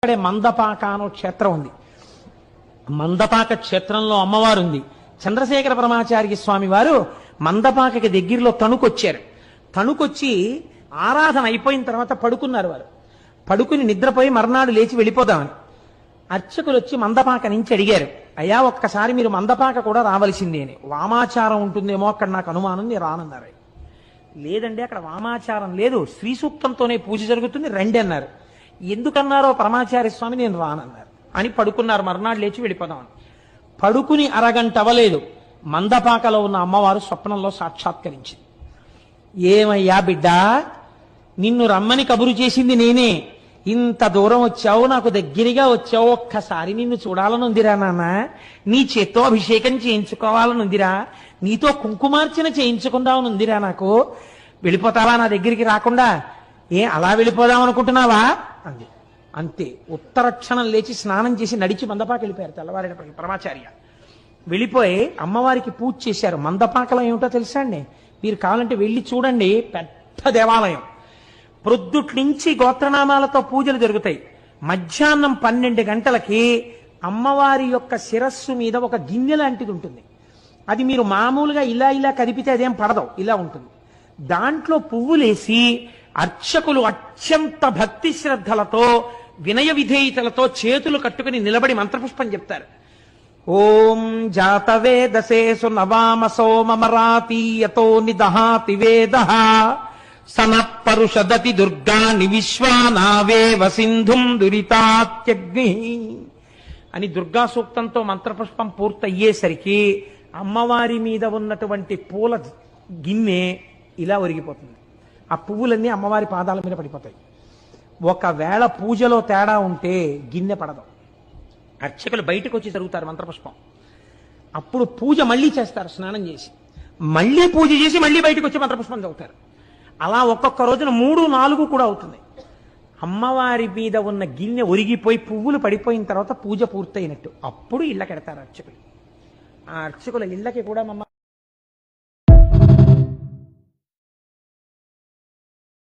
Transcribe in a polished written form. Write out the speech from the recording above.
ఇక్కడే మందపాక అనో క్షేత్రం ఉంది. మందపాక క్షేత్రంలో అమ్మవారు ఉంది. చంద్రశేఖర పరమాచార్య స్వామి వారు మందపాకకి దగ్గరలో తణుకొచ్చారు. తణుకొచ్చి ఆరాధన అయిపోయిన తర్వాత పడుకున్నారు. వారు పడుకుని నిద్రపోయి మర్నాడు లేచి వెళ్ళిపోదామని అర్చకులు వచ్చి మందపాక నుంచి అడిగారు, అయ్యా ఒక్కసారి మీరు మందపాక కూడా రావలసిందే అని. వామాచారం ఉంటుందేమో అక్కడ, నాకు అనుమానం, నేను రానన్నారు. లేదండి అక్కడ వామాచారం లేదు, శ్రీ సూక్తంతోనే పూజ జరుగుతుంది, రండి అన్నారు. ఎందుకన్నారో పరమాచార్య స్వామి నేను రానన్నారు అని పడుకున్నారు. మర్నాడు లేచి వెళ్ళిపోదామని పడుకుని అరగంట అవ్వలేదు, మందపాకలో ఉన్న అమ్మవారు స్వప్నంలో సాక్షాత్కరించింది. ఏమయ్యా బిడ్డ, నిన్ను రమ్మని కబురు చేసింది నేనే, ఇంత దూరం వచ్చావు, నాకు దగ్గరగా వచ్చావు, ఒక్కసారి నిన్ను చూడాలనుందిరా నాన్న, నీ చేత్తో అభిషేకం చేయించుకోవాలనుందిరా, నీతో కుంకుమార్చన చేయించుకుందామనుందిరా, నాకు వెళ్ళిపోతావా నా దగ్గరికి రాకుండా? అలా వెళ్ళిపోదాం అనుకుంటున్నావా అంది. అంతే, ఉత్తర క్షణం లేచి స్నానం చేసి నడిచి మందపాక వెళ్ళిపోయారు. తెల్లవారేటప్పటికి పరమాచార్య వెళ్ళిపోయి అమ్మవారికి పూజ చేశారు. మందపాకలో ఏమిటో తెలుసా అండి, మీరు కావాలంటే వెళ్ళి చూడండి, పెద్ద దేవాలయం. ప్రొద్దుటి నుంచి గోత్రనామాలతో పూజలు జరుగుతాయి. మధ్యాహ్నం 12 గంటలకి అమ్మవారి యొక్క శిరస్సు మీద ఒక గిన్నె లాంటిది ఉంటుంది. అది మీరు మామూలుగా ఇలా ఇలా కదిపితే అదేం పడదు, ఇలా ఉంటుంది. దాంట్లో పువ్వులేసి అర్చకులు అత్యంత భక్తి శ్రద్ధలతో వినయ విధేయతలతో చేతులు కట్టుకుని నిలబడి మంత్రపుష్పం చెప్తారు. ఓం జాతవేదసేసు నవామసో మమరాతీయతో నిదహాతి వేదః సనఃపరుషదతి దుర్గాని విశ్వానావేవ సింధుం దురితాత్యగ్ని అని దుర్గా సూక్తంతో మంత్రపుష్పం పూర్తయ్యేసరికి అమ్మవారి మీద ఉన్నటువంటి పూల గిన్నె ఇలా ఒరిగిపోతుంది. ఆ పువ్వులన్నీ అమ్మవారి పాదాల మీద పడిపోతాయి. ఒకవేళ పూజలో తేడా ఉంటే గిన్నె పడదు. అర్చకులు బయటకు వచ్చి జరుగుతారు మంత్రపుష్పం. అప్పుడు పూజ మళ్ళీ చేస్తారు, స్నానం చేసి మళ్ళీ పూజ చేసి మళ్ళీ బయటకు వచ్చి మంత్రపుష్పం చదువుతారు. అలా ఒక్కొక్క రోజున 3, 4 కూడా అవుతుంది. అమ్మవారి మీద ఉన్న గిన్నె ఒరిగిపోయి పువ్వులు పడిపోయిన తర్వాత పూజ పూర్తయినట్టు. అప్పుడు ఇళ్ళకెడతారు అర్చకులు. ఆ అర్చకుల ఇళ్ళకి కూడా